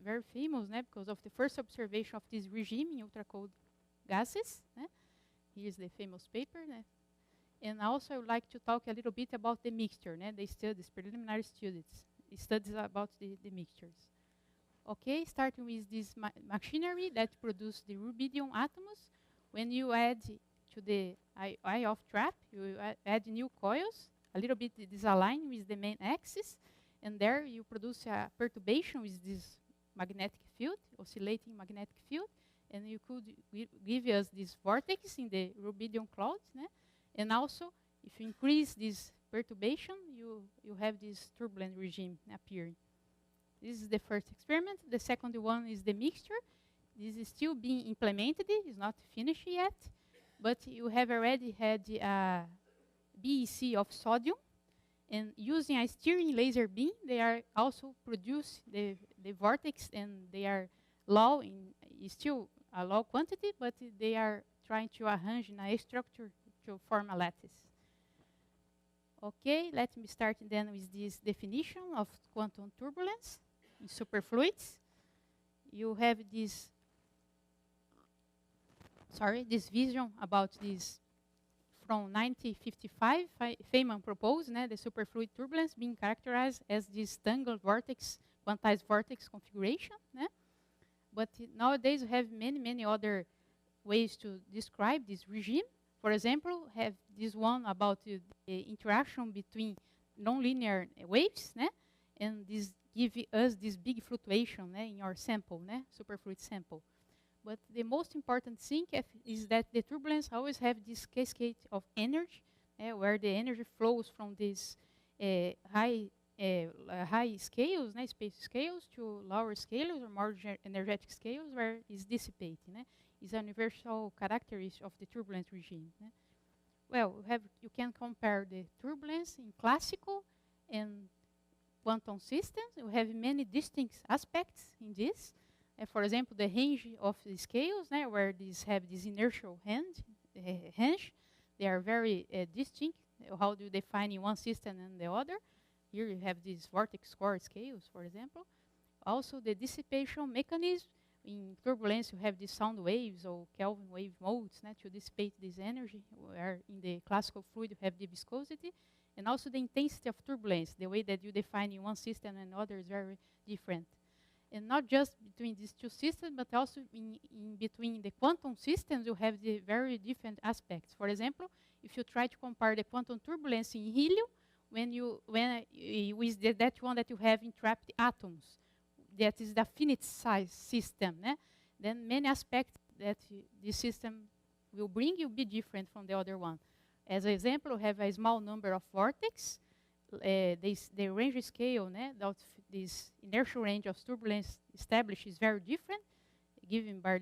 very famous, because of the first observation of this regime in ultra-cold gases. Here's the famous paper. And also, I would like to talk a little bit about the mixture, the studies, preliminary studies about the mixtures. Okay, starting with this machinery that produces the rubidium atoms. When you add to the eye-off trap, you add new coils, a little bit disaligned with the main axis, and there you produce a perturbation with this magnetic field, oscillating magnetic field, and you could give us this vortex in the rubidium cloud. And also, if you increase this perturbation, you have this turbulent regime appearing. This is the first experiment. The second one is the mixture. This is still being implemented. It's not finished yet. But you have already had a BEC of sodium. And using a steering laser beam, they are also produce the vortex, and they are low still a low quantity, but they are trying to arrange in a structure to form a lattice. Okay, let me start then with this definition of quantum turbulence in superfluids. You have this vision about this from 1955. Feynman proposed the superfluid turbulence being characterized as this tangled vortex, quantized vortex configuration. But nowadays, we have many other ways to describe this regime. For example, have this one about the interaction between nonlinear waves, and this give us this big fluctuation in our sample, superfluid sample. But the most important thing is that the turbulence always have this cascade of energy, where the energy flows from these high scales, space scales, to lower scales or more energetic scales, where it's dissipating. Is a universal characteristic of the turbulent regime. Well, you can compare the turbulence in classical and quantum systems. We have many distinct aspects in this. For example, the range of the scales, where these have this inertial range, they are very distinct. How do you define in one system and the other? Here you have these vortex core scales, for example. Also, the dissipation mechanism. In turbulence, you have the sound waves or Kelvin wave modes to dissipate this energy, where in the classical fluid you have the viscosity, and also the intensity of turbulence. The way that you define in one system and another is very different. And not just between these two systems, but also in between the quantum systems, you have the very different aspects. For example, if you try to compare the quantum turbulence in helium, with that one that you have in trapped atoms, that is the finite size system, then many aspects that this system will bring will be different from the other one. As an example, we have a small number of vortex. The range scale, this inertial range of turbulence established is very different, given by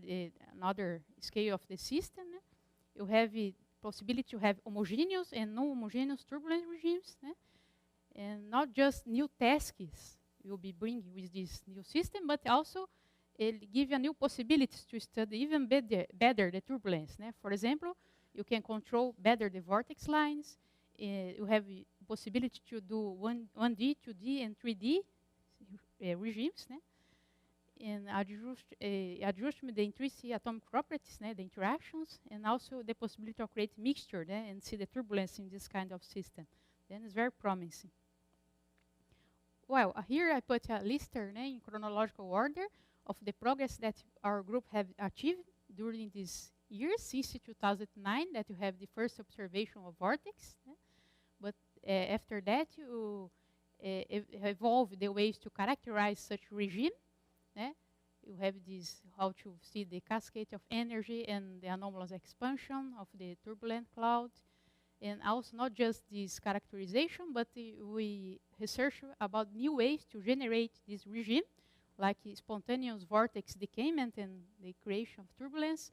another scale of the system. You have the possibility to have homogeneous and non-homogeneous turbulent regimes, and not just new tasks will be bringing with this new system, but also it give you new possibilities to study even better the turbulence. For example, you can control better the vortex lines. You have the possibility to do 1D, 2D, and 3D regimes, and adjustment the intrinsic atomic properties, the interactions, and also the possibility of create mixture and see the turbulence in this kind of system. Then it's very promising. Well, here I put a lister in chronological order of the progress that our group have achieved during these years, since 2009, that you have the first observation of vortex. But after that, you evolve the ways to characterize such regime. You have this, how to see the cascade of energy and the anomalous expansion of the turbulent cloud. And also not just this characterization, but we research about new ways to generate this regime, like spontaneous vortex decayment and the creation of turbulence,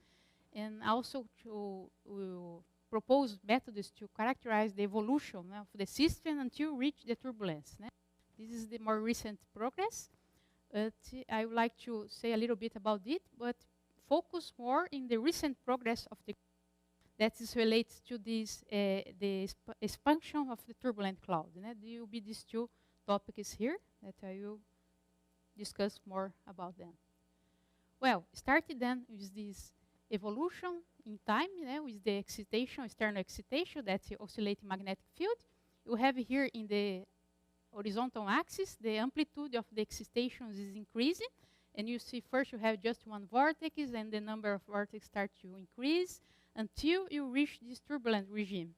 and also to propose methods to characterize the evolution of the system until reach the turbulence. This is the more recent progress. I would like to say a little bit about it, but focus more in the recent progress of the that is related to this, the expansion of the turbulent cloud. There will be these two topics here that I will discuss more about them. Well, started then with this evolution in time, with the excitation, external excitation, that's the oscillating magnetic field. You have here in the horizontal axis, the amplitude of the excitations is increasing. And you see first you have just one vortex, and the number of vortices start to increase until you reach this turbulent regime.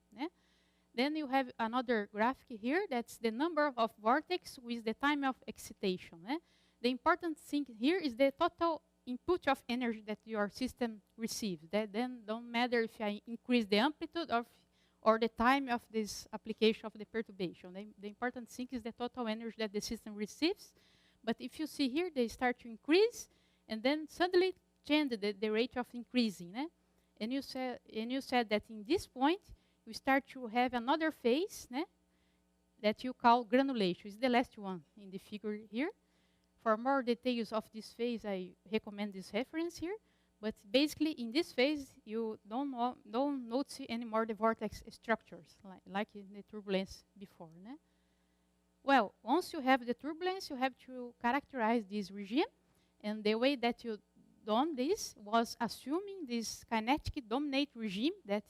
Then you have another graphic here, that's the number of vortex with the time of excitation. The important thing here is the total input of energy that your system receives. That then don't matter if I increase the amplitude or the time of this application of the perturbation. The important thing is the total energy that the system receives. But if you see here, they start to increase, and then suddenly change the rate of increasing. And you said that in this point, we start to have another phase that you call granulation. It's the last one in the figure here. For more details of this phase, I recommend this reference here. But basically, in this phase, you don't notice anymore the vortex structures, like in the turbulence before. Well, once you have the turbulence, you have to characterize this regime. And the way that you done this was assuming this kinetic dominate regime that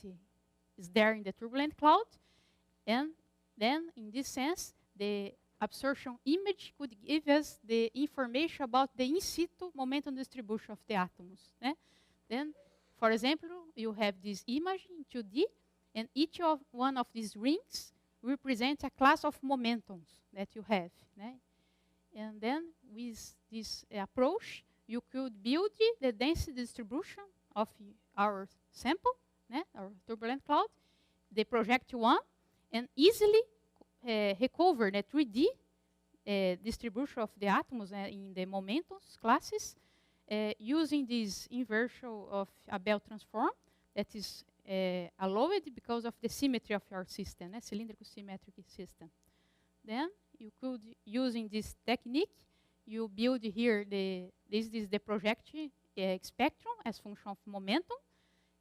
is there in the turbulent cloud. And then, in this sense, the absorption image could give us the information about the in situ momentum distribution of the atoms. Then, for example, you have this image in 2D, and each of one of these rings represents a class of momentums that you have. And then, with this approach, you could build the density distribution of our sample, our turbulent cloud, the project one, and easily recover the 3D distribution of the atoms in the momentums classes using this inversion of a Bell transform that is allowed because of the symmetry of your system, cylindrical symmetric system. Then you could, using this technique, you build here this is the projection spectrum as function of momentum,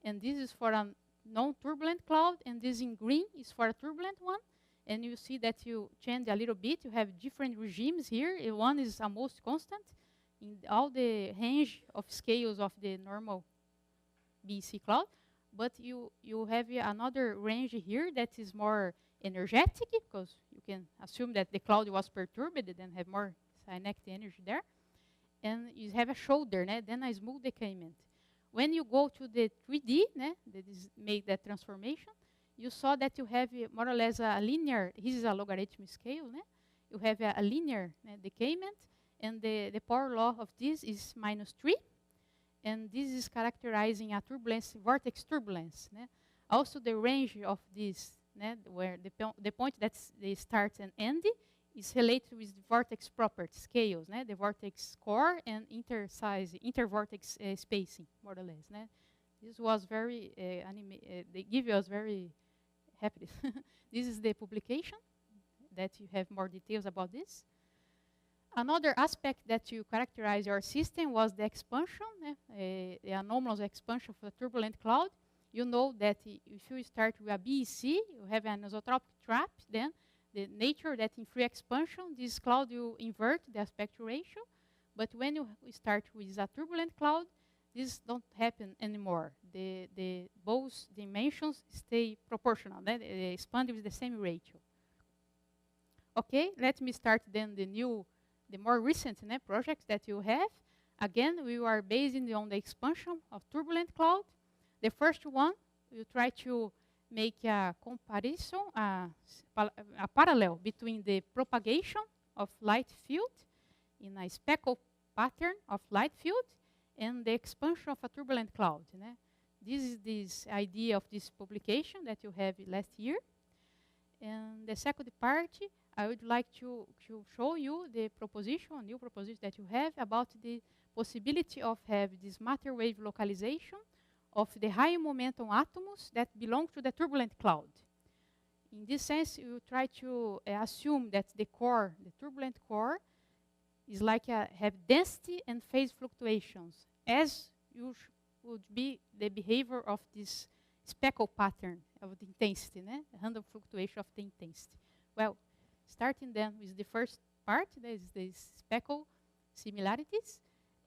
and this is for a non-turbulent cloud, and this in green is for a turbulent one. And you see that you change a little bit. You have different regimes here. One is almost constant in all the range of scales of the normal BEC cloud. But you have another range here that is more energetic, because you can assume that the cloud was perturbed and have more kinetic energy there. And you have a shoulder, then a smooth decayment. When you go to the 3D, that is make that transformation, you saw that you have more or less a linear, this is a logarithmic scale, you have a linear decayment, and the power law of this is -3, and this is characterizing a turbulence, vortex turbulence. Also the range of this, where the point that they start and end is related with the vortex property scales, the vortex core and intervortex spacing, more or less. This was very, they give us very happy. This is the publication that you have more details about this. Another aspect that you characterize your system was the expansion, the anomalous expansion of the turbulent cloud. You know that if you start with a BEC, you have an isotropic trap, then the nature that in free expansion, this cloud will invert the aspect ratio. But when you start with a turbulent cloud, this don't happen anymore. Both dimensions stay proportional. They expand with the same ratio. Okay, let me start then the more recent projects that you have. Again, we are based on the expansion of turbulent cloud. The first one, we try to make a comparison, a parallel between the propagation of light field in a speckle pattern of light field and the expansion of a turbulent cloud. This is this idea of this publication that you have last year. And the second part, I would like to show you the proposition, a new proposition that you have about the possibility of having this matter wave localization of the high momentum atoms that belong to the turbulent cloud. In this sense, you try to assume that the core, the turbulent core, is like have density and phase fluctuations, as would be the behavior of this speckle pattern of the intensity, random fluctuation of the intensity. Well, starting then with the first part, there is the speckle similarities.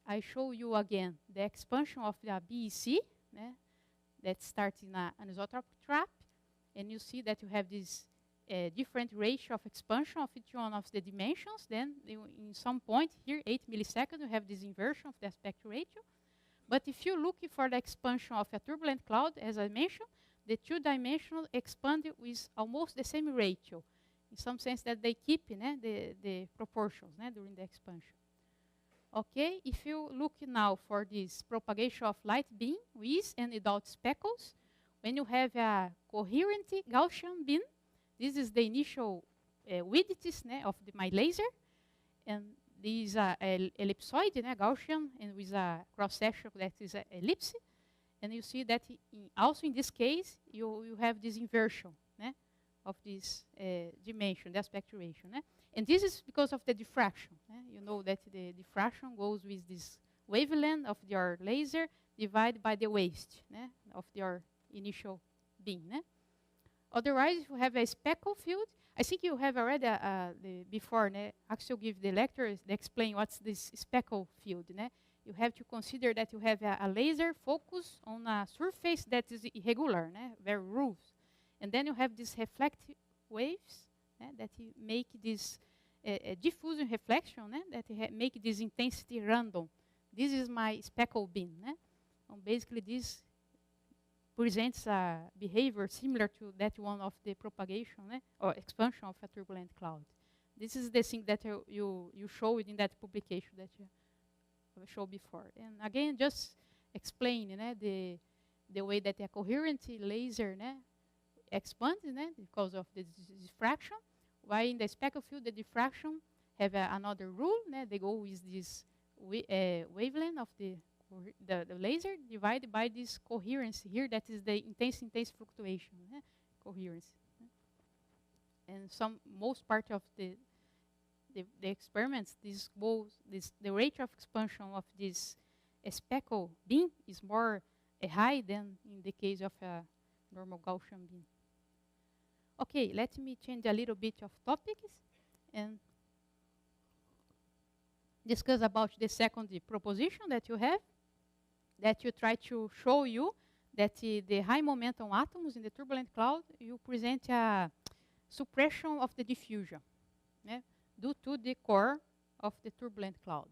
I show you again the expansion of the BEC, that starts in an anisotropic trap, and you see that you have this different ratio of expansion of each one of the dimensions. Then in some point here, 8 milliseconds, you have this inversion of the aspect ratio. But if you look for the expansion of a turbulent cloud, as I mentioned, the two-dimensional expand with almost the same ratio, in some sense that they keep the proportions during the expansion. Okay, if you look now for this propagation of light beam with and without speckles, when you have a coherent Gaussian beam, this is the initial widths of my laser, and this is an ellipsoid, Gaussian, and with a cross-section that is an ellipse. And you see that also in this case, you have this inversion of this dimension, the aspect ratio. And this is because of the diffraction. You know that the diffraction goes with this wavelength of your laser divided by the waist of your initial beam. Otherwise, if you have a speckle field, I think you have already before, Axel give the lecture, they explain what's this speckle field. You have to consider that you have a laser focus on a surface that is irregular, very rough. And then you have these reflective waves that make this diffusion reflection, that make this intensity random. This is my speckle beam. And basically, this presents a behavior similar to that one of the propagation or expansion of a turbulent cloud. This is the thing that you showed in that publication that you showed before. And again, just explain the way that a coherent laser expands because of the diffraction, while in the speckle field, the diffraction have another rule. They go with this wavelength of the laser divided by this coherence here, that is the intense fluctuation, coherence. And most part of the experiments, the rate of expansion of this speckle beam is more high than in the case of a normal Gaussian beam. Okay, let me change a little bit of topics and discuss about the second proposition that you have, that you try to show you that the high momentum atoms in the turbulent cloud, you present a suppression of the diffusion due to the core of the turbulent cloud.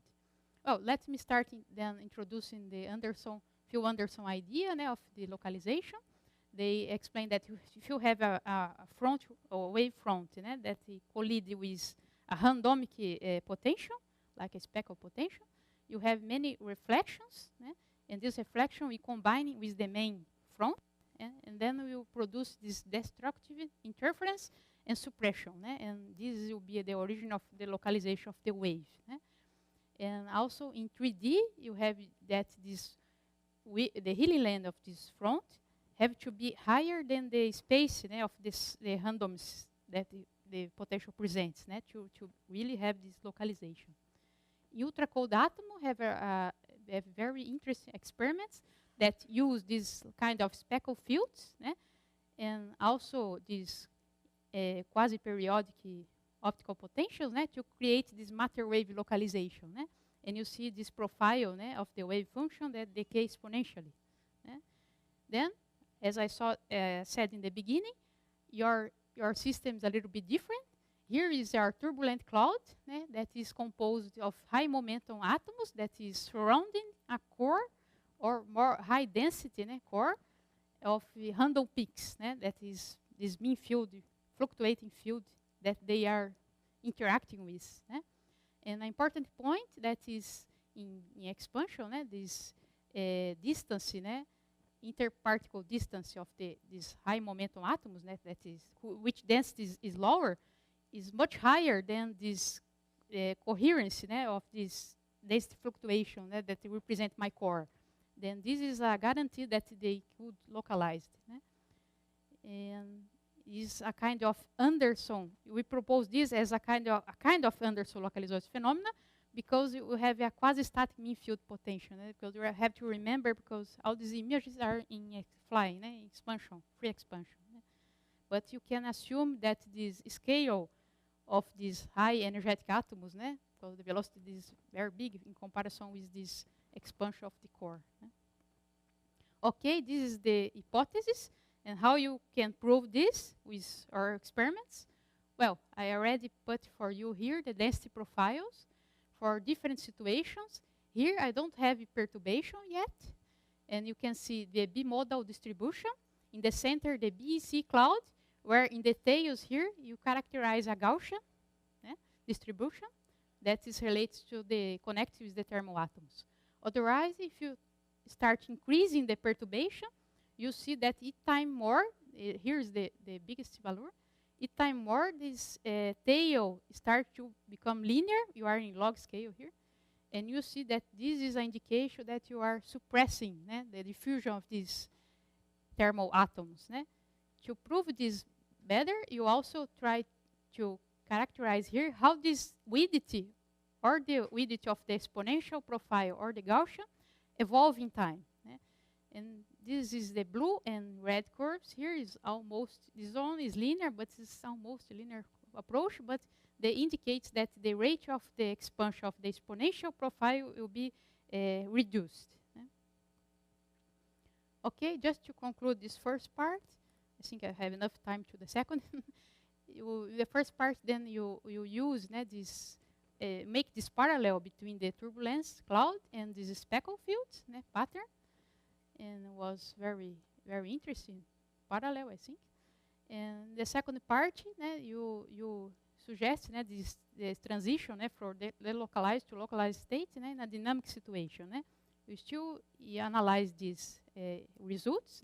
Oh, let me start then introducing the Phil Anderson idea of the localization. They explain that if you have a front or wave front that collide with a randomic potential, like a speckle potential, you have many reflections, and this reflection we combine with the main front, and then we will produce this destructive interference and suppression, and this will be the origin of the localization of the wave. And also in 3D, you have that the healing length of this front have to be higher than the space of the randoms that the potential presents to really have this localization. Ultra cold atoms have very interesting experiments that use this kind of speckle fields and also these quasi-periodic optical potentials to create this matter wave localization. And you see this profile of the wave function that decay exponentially. Then, as I said in the beginning, your system is a little bit different. Here is our turbulent cloud that is composed of high momentum atoms that is surrounding a core or more high density core of random peaks. That is this mean field, fluctuating field that they are interacting with. And an important point that is in expansion, this distance, interparticle distance of these high momentum atoms, that is which density is lower, is much higher than this coherence of this density fluctuation that represent my core. Then this is a guarantee that they could localize. And is a kind of Anderson. We propose this as a kind of Anderson localization phenomena because we have a quasi-static mean field potential. Because we have to remember, because all these images are in flying, expansion, free expansion. But you can assume that this scale of these high energetic atoms because the velocity is very big in comparison with this expansion of the core. Okay, this is the hypothesis, and how you can prove this with our experiments. Well, I already put for you here the density profiles for different situations. Here I don't have perturbation yet, and you can see the bimodal distribution. In the center, the BEC cloud, where in the tails here, you characterize a Gaussian distribution that is related to the connected with the thermal atoms. Otherwise, if you start increasing the perturbation, you see that each time more, here's the biggest value, each time more this tail starts to become linear. You are in log scale here. And you see that this is an indication that you are suppressing the diffusion of these thermal atoms. To prove this better, you also try to characterize here how this width or the width of the exponential profile or the Gaussian evolve in time. And this is the blue and red curves. Here is almost, this one is linear, but it's almost a linear approach, but they indicates that the rate of the expansion of the exponential profile will be reduced. Okay, just to conclude this first part, I think I have enough time to the second. The first part, then you use this, make this parallel between the turbulence cloud and this speckle field pattern, and it was very, very interesting parallel, I think. And the second part, you suggest this transition from the localized to localized state in a dynamic situation. You still analyze these results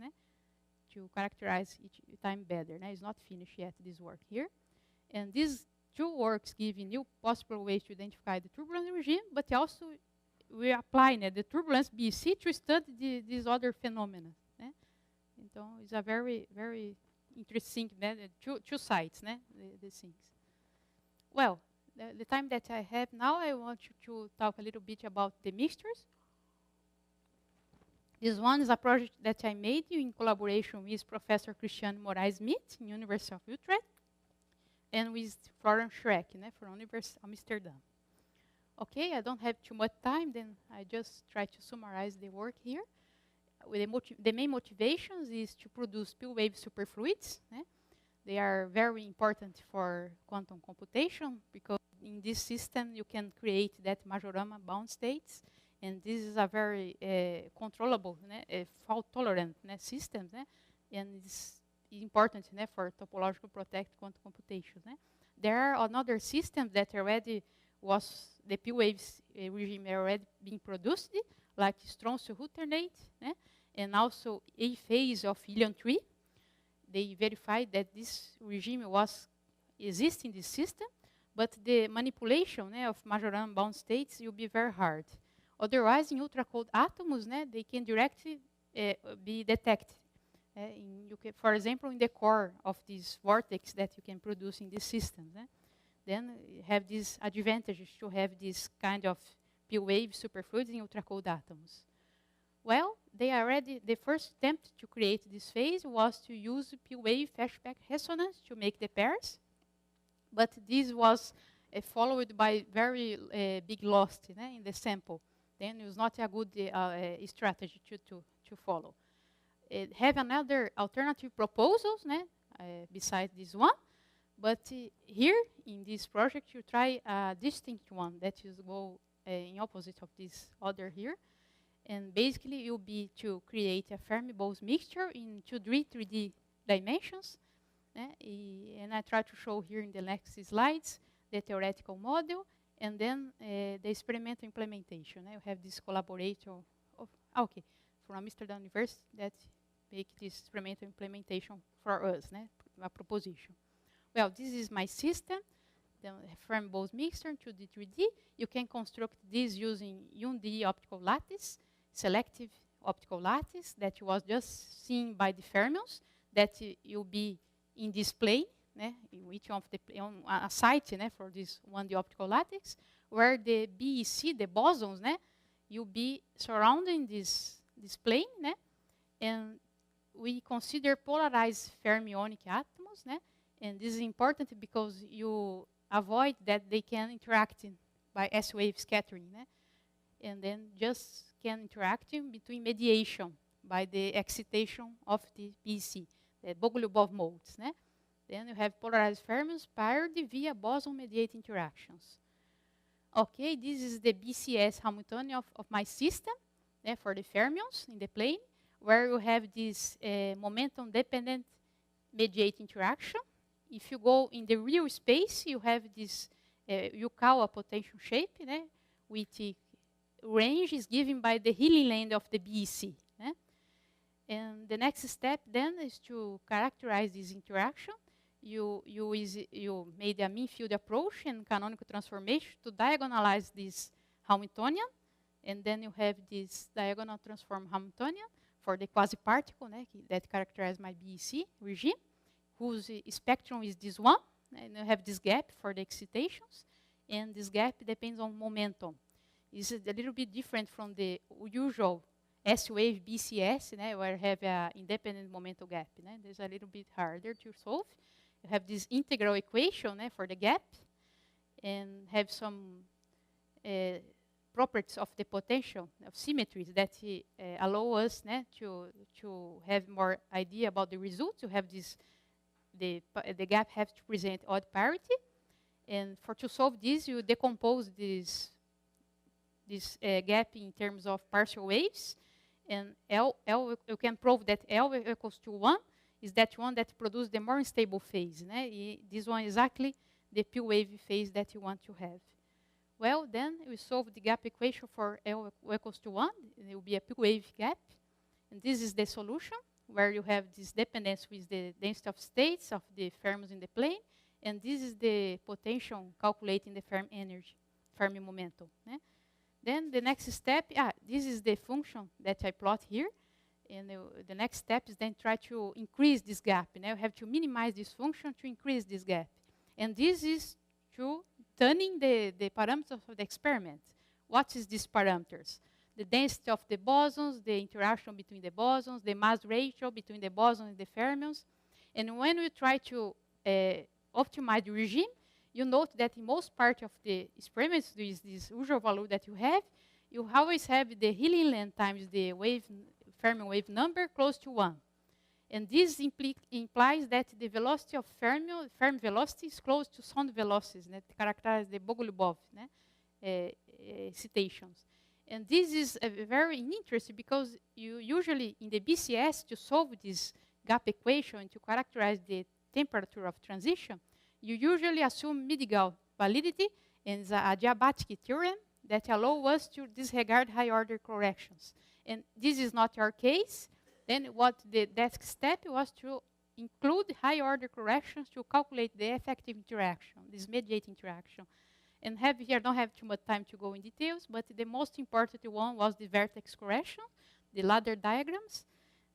to characterize each time better. It's not finished yet, this work here. And these two works give new possible ways to identify the turbulent regime, but also we apply the turbulence BEC to study these other phenomena. Então, it's a very, very interesting, two sides, the things. Well, the time that I have now, I want to talk a little bit about the mixtures. This one is a project that I made in collaboration with Professor Christian Moraes-Smit in University of Utrecht, and with Florence Schreck from University of Amsterdam. Okay, I don't have too much time, then I just try to summarize the work here. The main motivations is to produce P-wave superfluids. They are very important for quantum computation, because in this system you can create that majorama bound states. And this is a very controllable, fault-tolerant system, and it's important for topological protect quantum computation. There are another systems that already was, the P-waves regime already being produced, like strontium-huternate, and also a phase of helium-3. They verified that this regime was existing in this system, but the manipulation of majorana bound states will be very hard. Otherwise, in ultra-cold atoms, they can directly be detected. For example, in the core of this vortex that you can produce in this system. Then you have this advantage to have this kind of P-wave superfluids in ultra-cold atoms. Well, the first attempt to create this phase was to use P-wave flashback resonance to make the pairs. But this was followed by very big loss in the sample. Then it was not a good strategy to follow. Have another alternative proposals besides this one, but here in this project you try a distinct one that is go in opposite of this other here, and basically it will be to create a Fermi-Bose mixture in 3D dimensions, and I try to show here in the next slides the theoretical model. And then the experimental implementation. I have this collaborator from Amsterdam University that make this experimental implementation for us, a proposition. Well, this is my system, the Fermi-Bose mixture in 2D, 3D. You can construct this using UND optical lattice, selective optical lattice that was just seen by the fermions, that will be in this plane. In which of the on a site for this 1D optical lattice, where the BEC, the bosons, you'll be surrounding this plane, and we consider polarized fermionic atoms, and this is important because you avoid that they can interact by S-wave scattering, and then just can interact between mediation by the excitation of the BEC, the Bogoliubov modes. Then you have polarized fermions paired via boson-mediated interactions. Okay, this is the BCS Hamiltonian of my system for the fermions in the plane, where you have this momentum-dependent mediate interaction. If you go in the real space, you have this Yukawa potential shape, which range is given by the healing length of the BEC. And the next step then is to characterize this interaction. You made a mean field approach and canonical transformation to diagonalize this Hamiltonian, and then you have this diagonal transform Hamiltonian for the quasi-particle that characterizes my BEC regime, whose spectrum is this one, and you have this gap for the excitations, and this gap depends on momentum. It's a little bit different from the usual S-wave BCS, where you have an independent momentum gap. There's a little bit harder to solve. You have this integral equation for the gap, and have some properties of the potential of symmetries that allow us to have more idea about the results. You have this, the gap has to present odd parity, and to solve this, you decompose this gap in terms of partial waves, and L you can prove that L equals to 1 is that one that produces the more unstable phase. This one is exactly the P wave phase that you want to have. Well, then we solve the gap equation for L equals to 1. It will be a P wave gap. And this is the solution, where you have this dependence with the density of states of the fermions in the plane. And this is the potential calculating the Fermi energy, Fermi momentum. Then the next step, this is the function that I plot here. And the next step is then try to increase this gap. And you have to minimize this function to increase this gap. And this is to turning the parameters of the experiment. What is these parameters? The density of the bosons, the interaction between the bosons, the mass ratio between the bosons and the fermions. And when we try to optimize the regime, you note that in most part of the experiments, there is this usual value that you always have the healing length times the Fermi wave number close to 1. And this implies that the velocity of Fermi velocity is close to sound velocities that characterize the Bogoliubov excitations. And this is very interesting because you usually, in the BCS, to solve this gap equation and to characterize the temperature of transition, you usually assume Midigal validity and the adiabatic theorem that allow us to disregard high-order corrections. And this is not our case. Then what the next step was to include high-order corrections to calculate the effective interaction, this mediate interaction. And here I don't have too much time to go in details, but the most important one was the vertex correction, the ladder diagrams.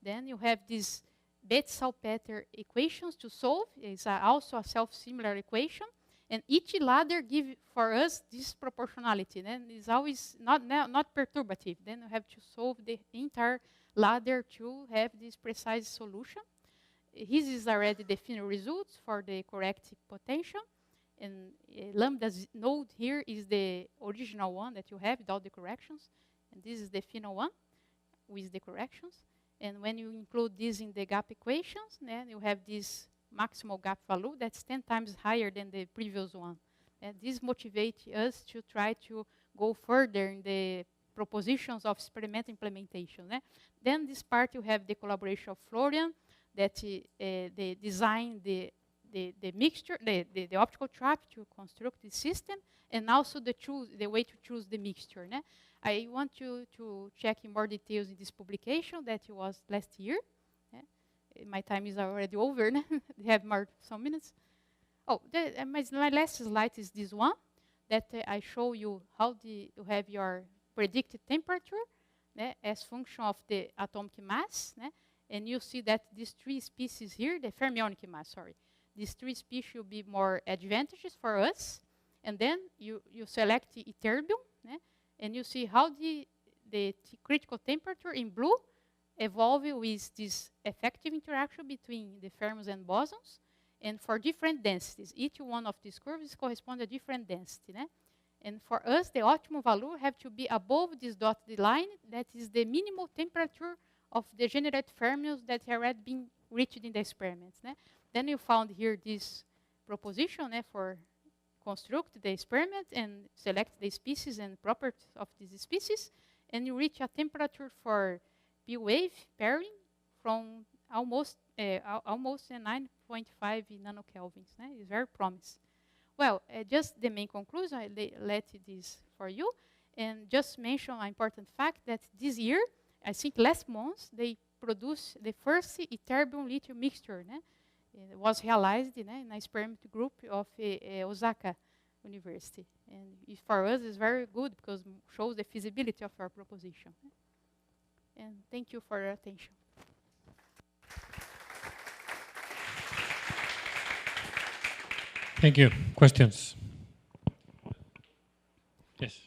Then you have these Betz-Salpeter equations to solve. It's also a self-similar equation. And each ladder gives for us this proportionality. Then it's always not perturbative. Then you have to solve the entire ladder to have this precise solution. His is already the final results for the correct potential. And lambda node here is the original one that you have without the corrections. And this is the final one with the corrections. And when you include this in the gap equations, then you have this maximal gap value that's 10 times higher than the previous one. And this motivates us to try to go further in the propositions of experimental implementation. Then this part you have the collaboration of Florian, that they designed the mixture, the optical trap to construct the system, and also the way to choose the mixture. I want you to check in more details in this publication that was last year. My time is already over. We have some minutes. Oh, my last slide is this one, that I show you how you have your predicted temperature as function of the atomic mass. And you see that these three species here, the fermionic mass, sorry, these three species will be more advantageous for us. And then you select the terbium, and you see how the critical temperature in blue evolve with this effective interaction between the fermions and bosons, and for different densities. Each one of these curves corresponds to a different density. And for us, the optimal value have to be above this dotted line. That is the minimal temperature of the generated fermions that have already been reached in the experiments. Then you found here this proposition for construct the experiment and select the species and properties of this species, and you reach a temperature for P-wave pairing from almost 9.5 nanokelvins. It's very promising. Well, just the main conclusion, I let this for you, and just mention an important fact that this year, I think last month, they produced the first turbulent lithium mixture. It was realized in an experiment group of Osaka University. And for us, it's very good because it shows the feasibility of our proposition. And thank you for your attention. Thank you. Questions? Yes.